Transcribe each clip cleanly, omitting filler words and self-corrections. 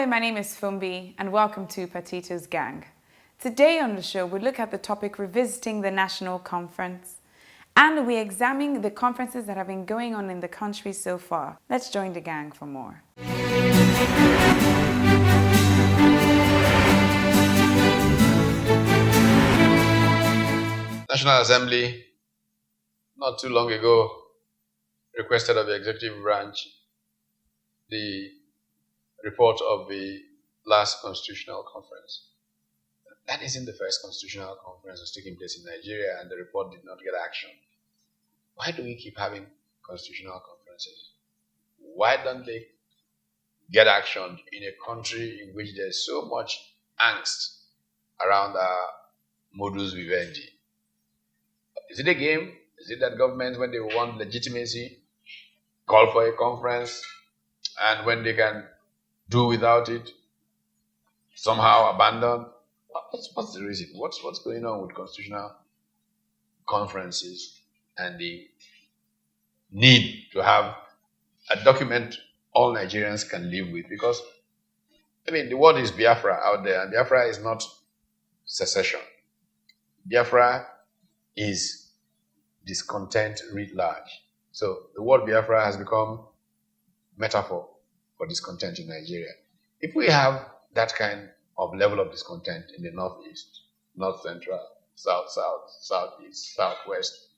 my name is Fumbi, and welcome to Patito's Gang. Today on the show, we look at the topic revisiting the National Conference, and we examine the conferences that have been going on in the country so far. Let's join the gang for more. National Assembly, not too long ago, requested of the executive branch the report of the last constitutional conference. That isn't the first constitutional conference that's taking place in Nigeria, and the report did not get action. Why do we keep having constitutional conferences? Why don't they get action in a country in which there's so much angst around our modus vivendi? Is it a game? Is it that governments, when they want legitimacy, call for a conference, and when they can do without it, somehow abandon? What's the reason? What's going on with constitutional conferences and the need to have a document all Nigerians can live with? Because, the word is Biafra out there, and Biafra is not secession. Biafra is discontent writ large. So the word Biafra has become metaphor for discontent in Nigeria. If we have that kind of level of discontent in the northeast, north central, south, southeast, southwest,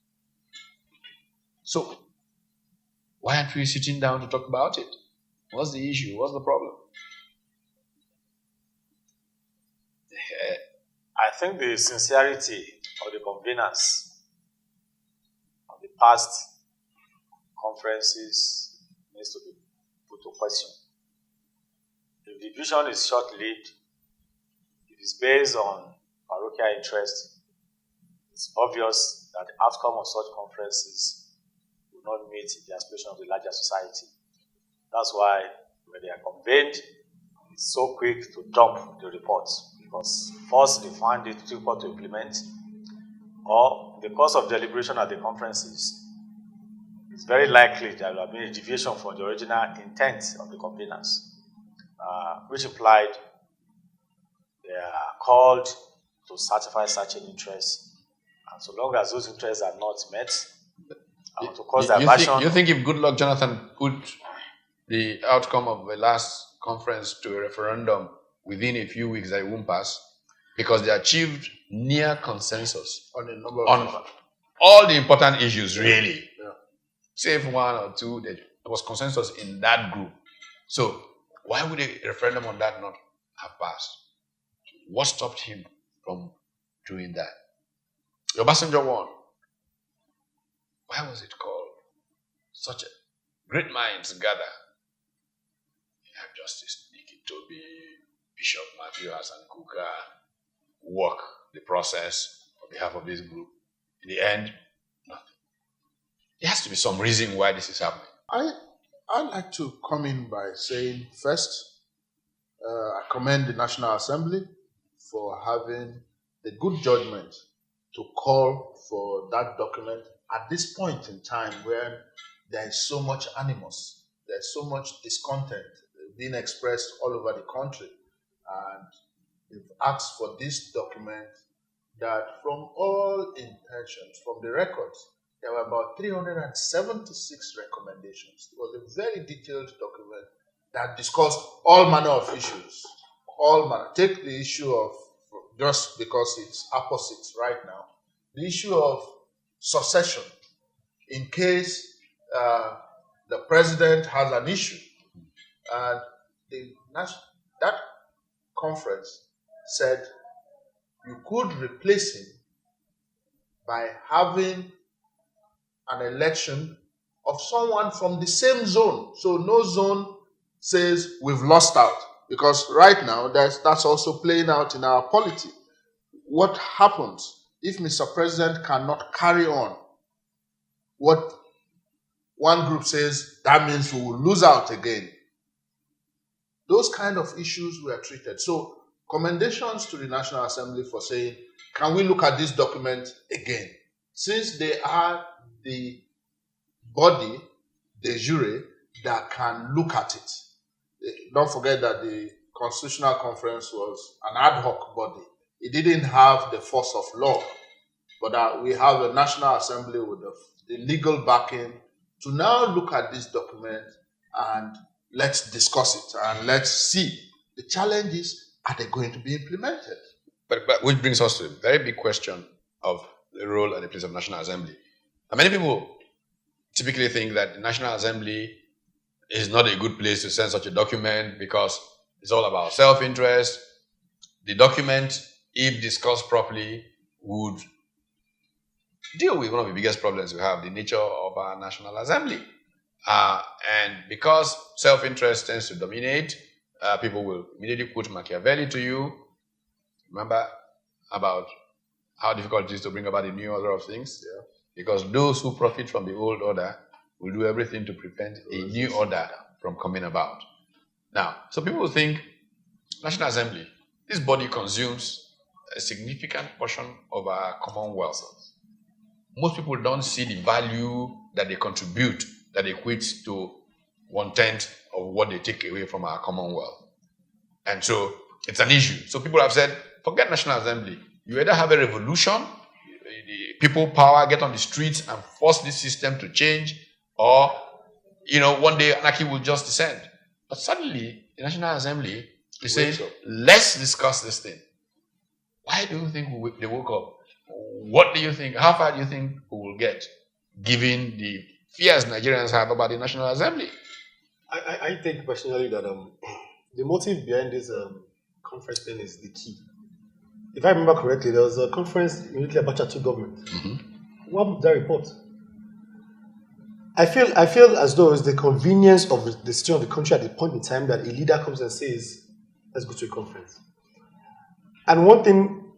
so why aren't we sitting down to talk about it? What's the issue? What's the problem? I think the sincerity of the conveners of the past conferences needs to be put to question. If the vision is short-lived, it is based on parochial interest, it's obvious that the outcome of such conferences will not meet the aspiration of the larger society. That's why when they are convened, it's so quick to dump the reports, because first they find it difficult to implement, or in the course of deliberation at the conferences, it's very likely there will have been a deviation from the original intent of the conveners, which implied they are called to satisfy such an interest, and so long as those interests are not met, to cause diversion. You think if Goodluck Jonathan put the outcome of the last conference to a referendum within a few weeks, that it won't pass? Because they achieved near consensus on all the important issues, really. Yeah. Save one or two, there was consensus in that group. So why would a referendum on that not have passed? What stopped him from doing that? The Obasanjo won. Why was it called? Such a great minds gather. You have Justice Nikki Toby, Bishop Matthew Hassan Kuka, work the process on behalf of this group. In the end, nothing. There has to be some reason why this is happening. I'd like to come in by saying, first, I commend the National Assembly for having the good judgment to call for that document at this point in time where there is so much animus, there's so much discontent being expressed all over the country. And they've asked for this document that from all intentions, from the records, there were about 376 recommendations. It was a very detailed document that discussed all manner of issues. All manner. Take the issue of, just because it's opposites right now, the issue of succession in case the president has an issue. And that conference said you could replace him by having an election of someone from the same zone. So no zone says we've lost out, because right now that's also playing out in our polity. What happens if Mr. President cannot carry on? What one group says, that means we will lose out again. Those kind of issues were treated. So commendations to the National Assembly for saying, can we look at this document again? Since they are the body, the jury, that can look at it. Don't forget that the Constitutional Conference was an ad hoc body. It didn't have the force of law, but we have a National Assembly with the legal backing to now look at this document and let's discuss it and let's see. The challenge is, are they going to be implemented? But which brings us to a very big question of the role and the place of National Assembly. And many people typically think that the National Assembly is not a good place to send such a document because it's all about self-interest. The document, if discussed properly, would deal with one of the biggest problems we have, the nature of our National Assembly. And because self-interest tends to dominate, people will immediately quote Machiavelli to you. Remember about how difficult it is to bring about a new order of things? Yeah. Because those who profit from the old order will do everything to prevent a new order from coming about. Now, so people will think, National Assembly, this body consumes a significant portion of our commonwealth. Most people don't see the value that they contribute that equates to 1/10 of what they take away from our commonwealth. And so it's an issue. So people have said, forget National Assembly. You either have a revolution, the people power, get on the streets and force this system to change, or, one day anarchy will just descend. But suddenly, the National Assembly is saying, let's discuss this thing. Why do you think they woke up? What do you think? How far do you think we will get, given the fears Nigerians have about the National Assembly? I think personally that the motive behind this conference thing is the key. If I remember correctly, there was a conference immediately Abacha took government. Mm-hmm. What was that report? I feel as though it's the convenience of the situation of the country at the point in time that a leader comes and says, let's go to a conference. And one thing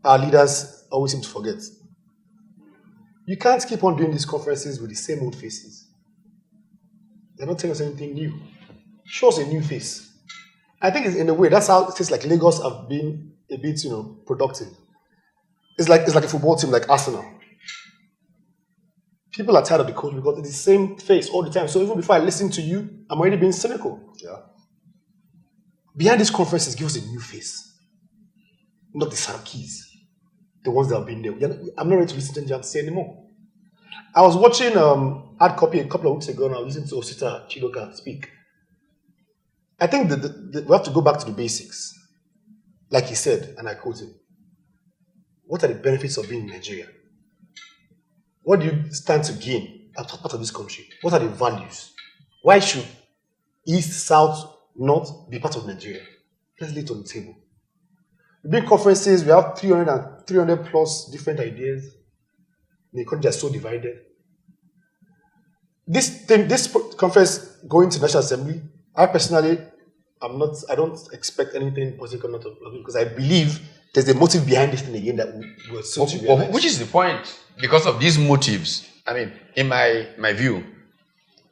our leaders always seem to forget, you can't keep on doing these conferences with the same old faces. They're not telling us anything new. Show us a new face. I think in a way, that's how states like Lagos have been a bit, productive. It's like a football team like Arsenal. People are tired of the coach because it's the same face all the time. So even before I listen to you, I'm already being cynical. Yeah. Behind these conferences, give us a new face. Not the Sarkis. The ones that have been there. I'm not ready to listen to them say anymore. I was watching Hard Copy a couple of weeks ago and I was listening to Osita Chidoka speak. I think that we have to go back to the basics. Like he said, and I quote him, what are the benefits of being in Nigeria? What do you stand to gain as part of this country? What are the values? Why should East, South, North be part of Nigeria? Let's lay it on the table. The big conferences, we have 300 plus different ideas. The country is so divided. This conference going to National Assembly, I personally, I don't expect anything positive coming out of it because I believe there's a motive behind this thing again that we're so to realize. Which is the point? Because of these motives, in my view,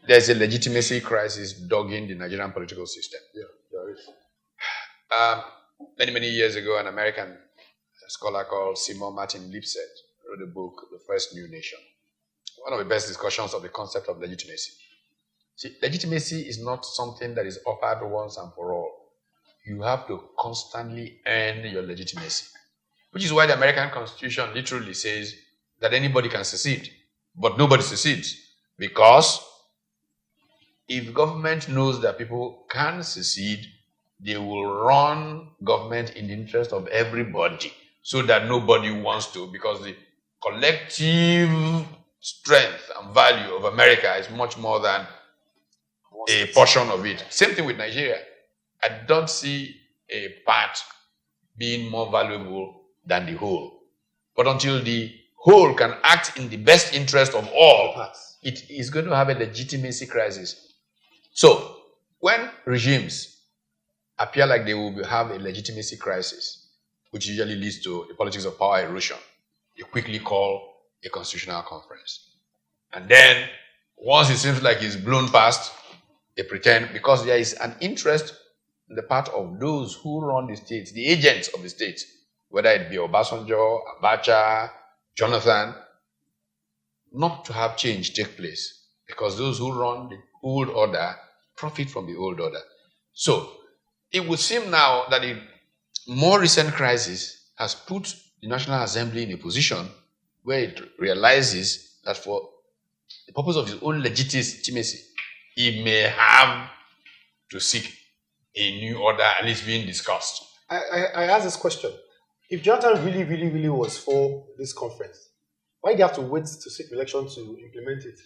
there's a legitimacy crisis dogging the Nigerian political system. Yeah, there is. Many years ago, an American scholar called Seymour Martin Lipset wrote a book, The First New Nation. One of the best discussions of the concept of legitimacy. See, legitimacy is not something that is offered once and for all. You have to constantly earn your legitimacy. Which is why the American Constitution literally says that anybody can secede, but nobody secedes. Because if government knows that people can secede, they will run government in the interest of everybody so that nobody wants to, because the collective strength and value of America is much more than a portion of it. Same thing with Nigeria. I don't see a part being more valuable than the whole. But until the whole can act in the best interest of all, it is going to have a legitimacy crisis. So, when regimes appear like they will have a legitimacy crisis, which usually leads to the politics of power erosion, they quickly call a constitutional conference. And then, once it seems like it's blown past, they pretend, because there is an interest on the part of those who run the states, the agents of the states, whether it be Obasanjo, Abacha, Jonathan, not to have change take place, because those who run the old order profit from the old order. So, it would seem now that the more recent crisis has put the National Assembly in a position where it realizes that for the purpose of his own legitimacy, he may have to seek a new order, at least being discussed. I asked this question. If Jonathan really was for this conference, why do you have to wait to seek election to implement it?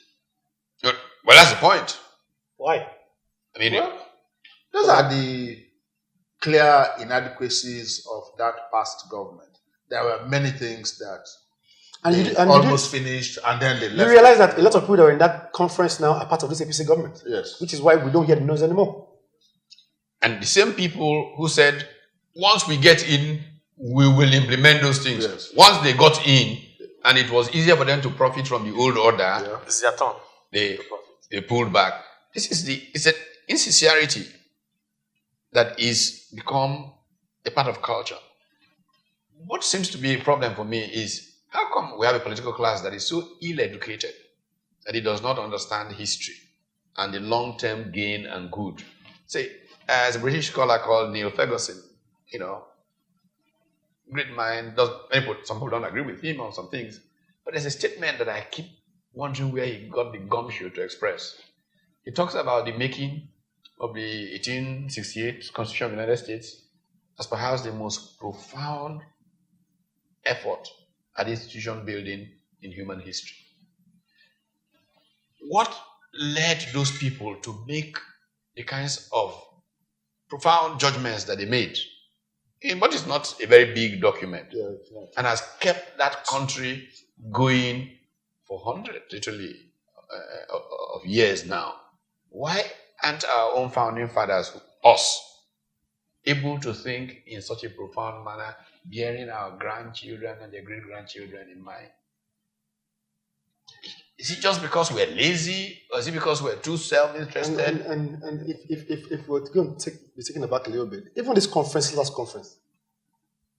Well, that's the point. Why? I mean, Those are the clear inadequacies of that past government. There were many things that they almost finished, and then they left. You realize that a lot of people that were in that conference now are part of this APC government. Yes. Which is why we don't hear the news anymore. and the same people who said, once we get in, we will implement those things. Yes. Once they got in, and it was easier for them to profit from the old order, It's their turn. they pulled back. It's an insincerity that is become a part of culture. What seems to be a problem for me is, how come we have a political class that is so ill-educated that it does not understand history and the long-term gain and good? Say, as a British scholar called Neil Ferguson, great mind, some people don't agree with him on some things, but there's a statement that I keep wondering where he got the gumption to express. He talks about the making of the 1868 Constitution of the United States as perhaps the most profound effort at institution building in human history. What led those people to make the kinds of profound judgments that they made in what is not a very big document, and has kept that country going for hundreds, literally, of years now? Why aren't our own founding fathers, us, able to think in such a profound manner, bearing our grandchildren and their great-grandchildren in mind? Is it just because we're lazy, or is it because we're too self-interested? And if we're going to be taken aback a little bit, even this conference, last conference,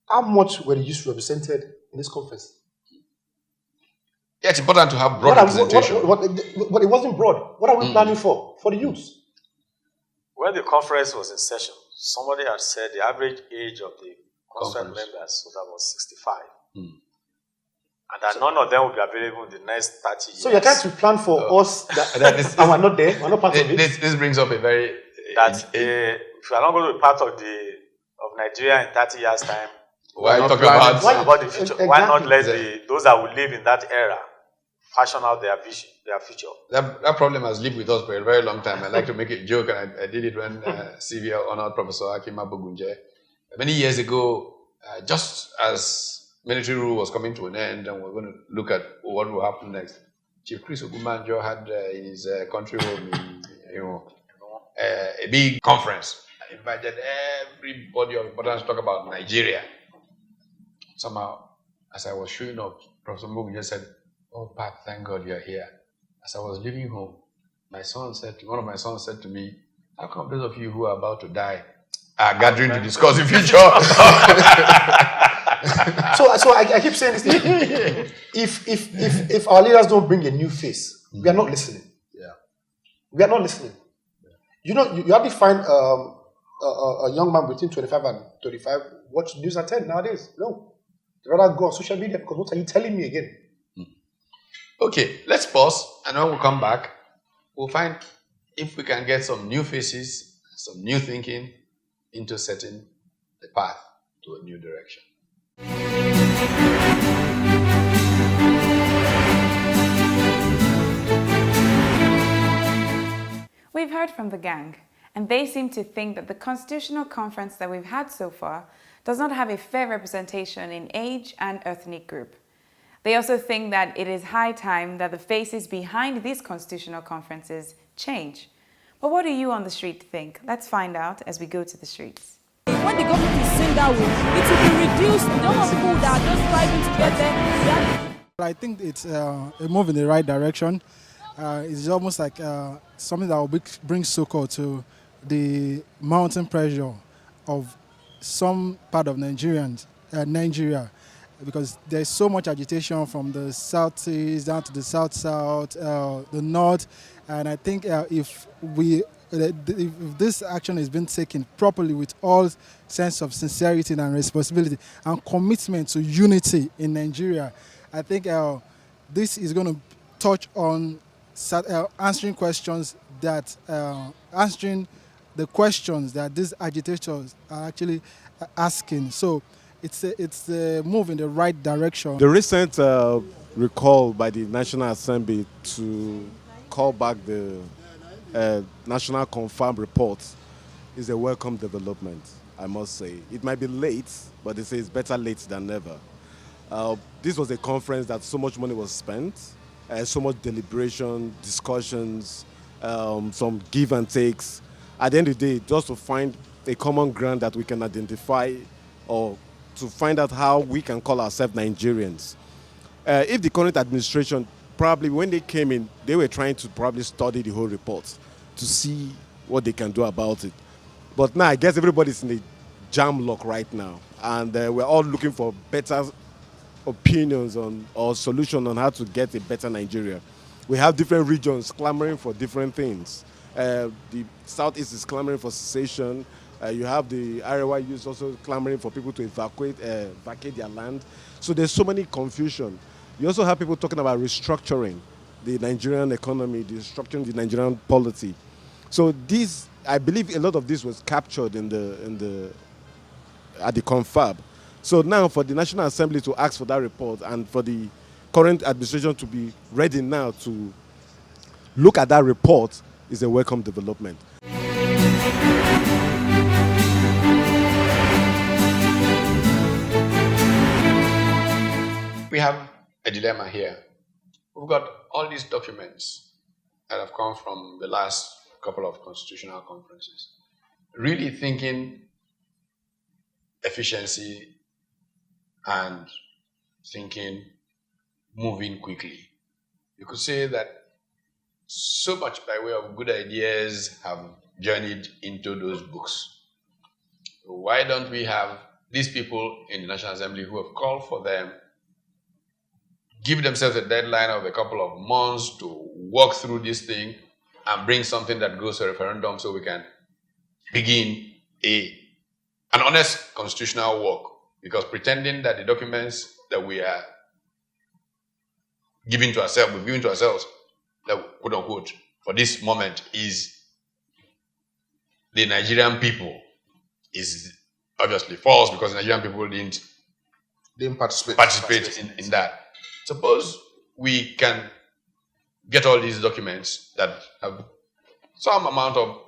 how much were the youth represented in this conference? Yeah, it's important to have broad representation. But it wasn't broad. What are we planning for? For the youth. When the conference was in session, somebody had said the average age of the conference members was about 65. And that none of them will be available in the next 30 years. So you're trying to plan for us and we're not there, we're not part of it? This brings up a very... if you are not going to be part of Nigeria in 30 years' time, why are you talking about the future? Exactly. Why not let those that will live in that era fashion out their vision, their future? That problem has lived with us for a very long time. I like to make a joke, and I did it when CV honored Professor Akim Abogunje. Many years ago, just as military rule was coming to an end and we're going to look at what will happen next, Chief Chris Ogumanjo had in his country home a big conference. I invited everybody of importance to talk about Nigeria. Somehow, as I was showing up, Professor Ogumanjo said, "Oh, Pat, thank God you're here." As I was leaving home, one of my sons said to me, "How come those of you who are about to die are gathering to discuss the future?" So I keep saying this thing. If our leaders don't bring a new face, we are not listening. Yeah. We are not listening. Yeah. You hardly find a young man between 25 and 35 watch news at 10 nowadays. No. They'd rather go on social media because what are you telling me again? Okay, let's pause, and when we come back, we'll find if we can get some new faces, some new thinking into setting the path to a new direction. We've heard from the gang, and they seem to think that the constitutional conference that we've had so far does not have a fair representation in age and ethnic group. They also think that it is high time that the faces behind these constitutional conferences change. But what do you on the street think? Let's find out as we go to the streets. When the government is saying that way, it will be reduced. We don't want people that are just striving to get there. I think it's a move in the right direction. It's almost like something that will bring succor to the mountain pressure of some part of Nigeria, because there's so much agitation from the southeast down to the south, the north, and I think if we if this action is being taken properly with all sense of sincerity and responsibility and commitment to unity in Nigeria, I think this is going to touch on answering the questions that these agitators are actually asking. So it's a move in the right direction. The recent recall by the National Assembly to call back the National Confirmed Report is a welcome development, I must say. It might be late, but they say it's better late than never. This was a conference that so much money was spent, so much deliberation, discussions, some give and takes. At the end of the day, just to find a common ground that we can identify or to find out how we can call ourselves Nigerians. If the current administration, probably when they came in, they were trying to probably study the whole report to see what they can do about it. But now I guess everybody's in a jam lock right now, and we're all looking for better opinions on or solution on how to get a better Nigeria. We have different regions clamoring for different things. The Southeast is clamoring for cessation. You have the Arewa youth also clamoring for people to vacate their land. So there's so many confusion. You also have people talking about restructuring the Nigerian economy, restructuring the Nigerian polity. So this, I believe, a lot of this was captured at the confab. So now for the National Assembly to ask for that report and for the current administration to be ready now to look at that report is a welcome development. We have a dilemma here. We've got all these documents that have come from the last couple of constitutional conferences, really thinking efficiency and thinking moving quickly. You could say that so much by way of good ideas have journeyed into those books. Why don't we have these people in the National Assembly who have called for them give themselves a deadline of a couple of months to work through this thing and bring something that goes to referendum so we can begin an honest constitutional work? Because pretending that the documents that we are giving to ourselves, that quote unquote, for this moment is the Nigerian people is obviously false, because the Nigerian people didn't participate in that. Suppose we can get all these documents that have some amount of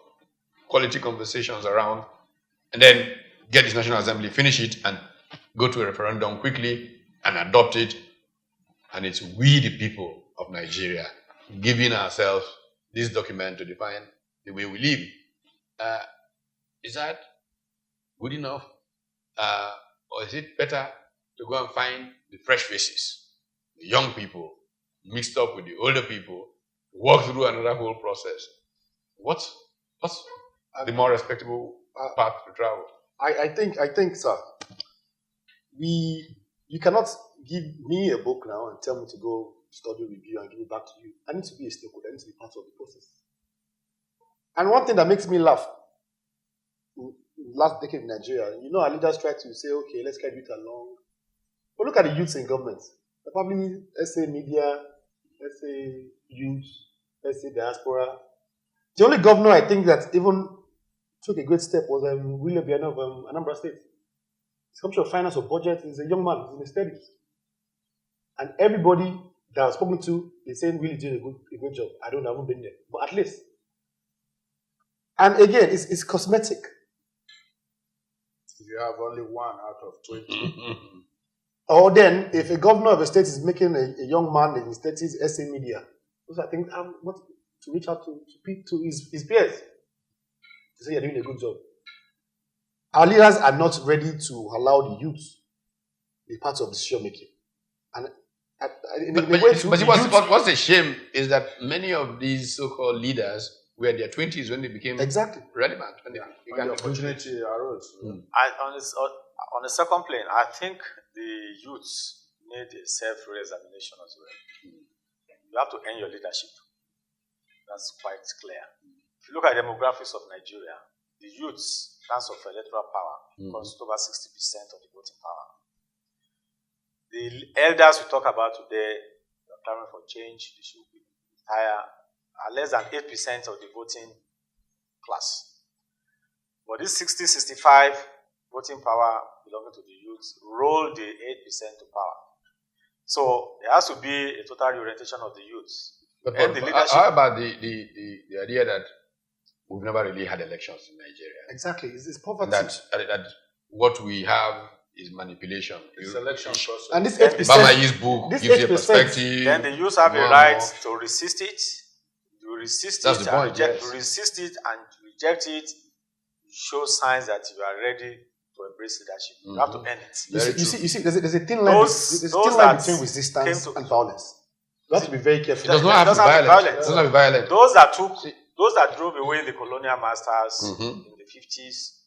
quality conversations around, and then get this National Assembly, finish it, and go to a referendum quickly and adopt it. And it's we, the people of Nigeria, giving ourselves this document to define the way we live. Is that good enough? Or is it better to go and find the fresh faces, the young people, mixed up with the older people, walk through another whole process? What's the more respectable path to travel? I think, sir, you cannot give me a book now and tell me to go study, review, and give it back to you. I need to be a stakeholder. I need to be part of the process. And one thing that makes me laugh, last decade in Nigeria, our leaders try to say, okay, let's carry it along. But look at the youths in government. The probably, let's say media, let's say youth, let's say diaspora. The only governor I think that even took a great step was Willie Obiano of Anambra State. His Commissioner of Finance or Budget is a young man, he's in his studies. And everybody that I've spoken to is saying really doing a good job. I haven't been there, but at least. And again, it's cosmetic. You have only 1 out of 20. Or then, if a governor of a state is making a young man in his 30s SA media, because I think I want to reach out to his peers to say you're doing a good job. Our leaders are not ready to allow the youth to be part of decision making. And what's the shame is that many of these so-called leaders were in their 20s when they became relevant. When the opportunity arose. On the second plane, I think the youths need a self-examination as well. You have to earn your leadership. That's quite clear. if you look at the demographics of Nigeria, the youths, in terms of electoral power, constitute over 60% of the voting power. The elders we talk about today, who are clamoring for change, they should retire, are less than 8% of the voting class. But this 60-65 voting power belonging to the youth roll the 8% to power. So there has to be a total reorientation of the youth. But the leadership. how about the idea that we've never really had elections in Nigeria? Exactly. It's poverty. That what we have is manipulation. It's selection process. And this 8%. Bamayi's book this gives you a 8%, perspective. Then the youth have a more right and to resist it. You resist That's it the and point, reject, yes. resist it and reject it. Show signs that you are ready to embrace leadership. You have to earn it. You see, there's a thin line, Those between resistance and violence. You have to be very careful. It does not have to be violent. It does not have to be violent. Those that drove away the colonial masters in the 50s.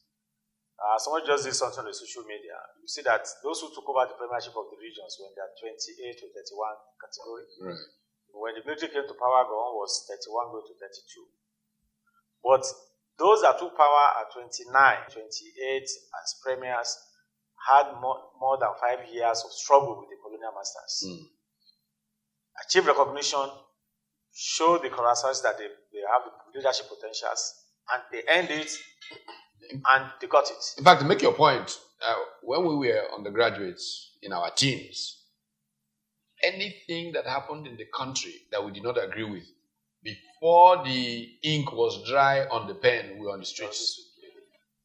Someone just did something on the social media. You see that those who took over the premiership of the regions were in their 28 to 31 category. Right. When the military came to power, Gowon was 31 going to 32. But those that took power at 29, 28 as premiers had more than 5 years of struggle with the colonial masters. Achieve recognition, show the Khorasanis that they have the leadership potentials, and they earned it, and they got it. In fact, to make your point, when we were undergraduates in our teens, anything that happened in the country that we did not agree with, before the ink was dry on the pen, we were on the streets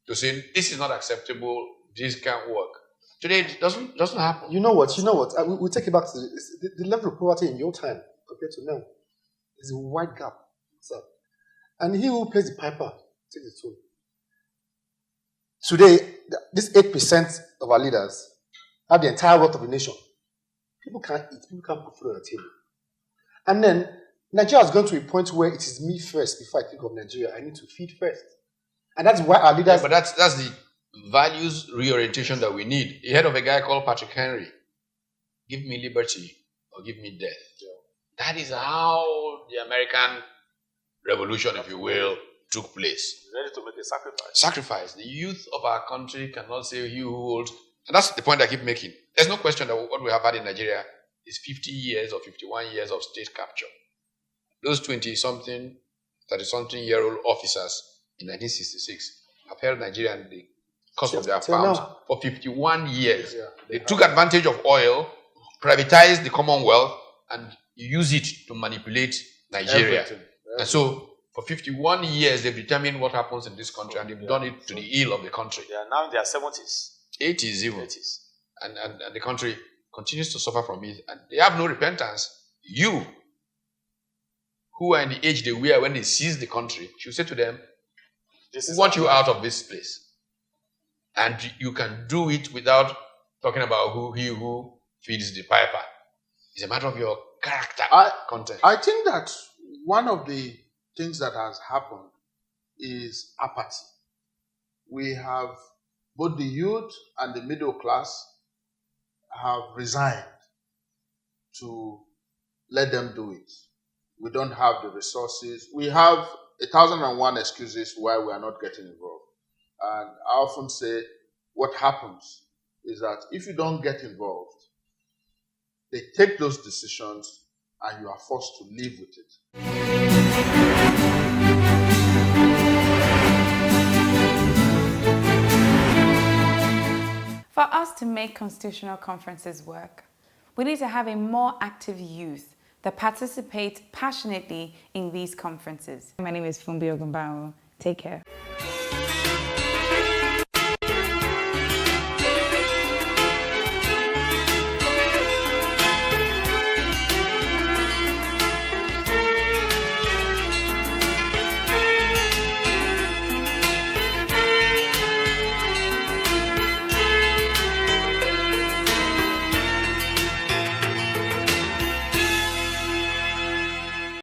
to say, this is not acceptable, this can't work. Today, it doesn't happen. You know what? We'll take it back to the level of poverty in your time compared to now. There's a wide gap. So, and he who plays the piper takes the tune. Today, this 8% of our leaders have the entire wealth of the nation. People can't eat. People can't put food on the table. And then Nigeria has gone to a point where it is me first before I think of Nigeria. I need to feed first. And that's why our leaders... Yeah, but that's the values reorientation that we need. You heard of a guy called Patrick Henry. Give me liberty or give me death. Yeah. That is how the American Revolution, if you will, took place. Ready to make a sacrifice. Sacrifice. The youth of our country cannot say he who holds. And that's the point I keep making. There's no question that what we have had in Nigeria is 50 years or 51 years of state capture. Those 20-something, 30-something-year-old officers in 1966 have held Nigeria in the cost of their farms for 51 years. Yeah, they took advantage of oil, privatized the Commonwealth, and use it to manipulate Nigeria. Everything. And so, for 51 years, they've determined what happens in this country, and they've done it to the ill of the country. They are now in their 70s. 80s even. 80s. And the country continues to suffer from it. And they have no repentance. You, who are in the age they were when they seized the country, should say to them, we want you out of this place. And you can do it without talking about who feeds the piper. It's a matter of your character content. I think that one of the things that has happened is apathy. We have both the youth and the middle class have resigned to let them do it. We don't have the resources. We have 1,001 excuses why we are not getting involved. And I often say what happens is that if you don't get involved, they take those decisions and you are forced to live with it. For us to make constitutional conferences work, we need to have a more active youth that participates passionately in these conferences. My name is Fumbi Ogunbawo. Take care.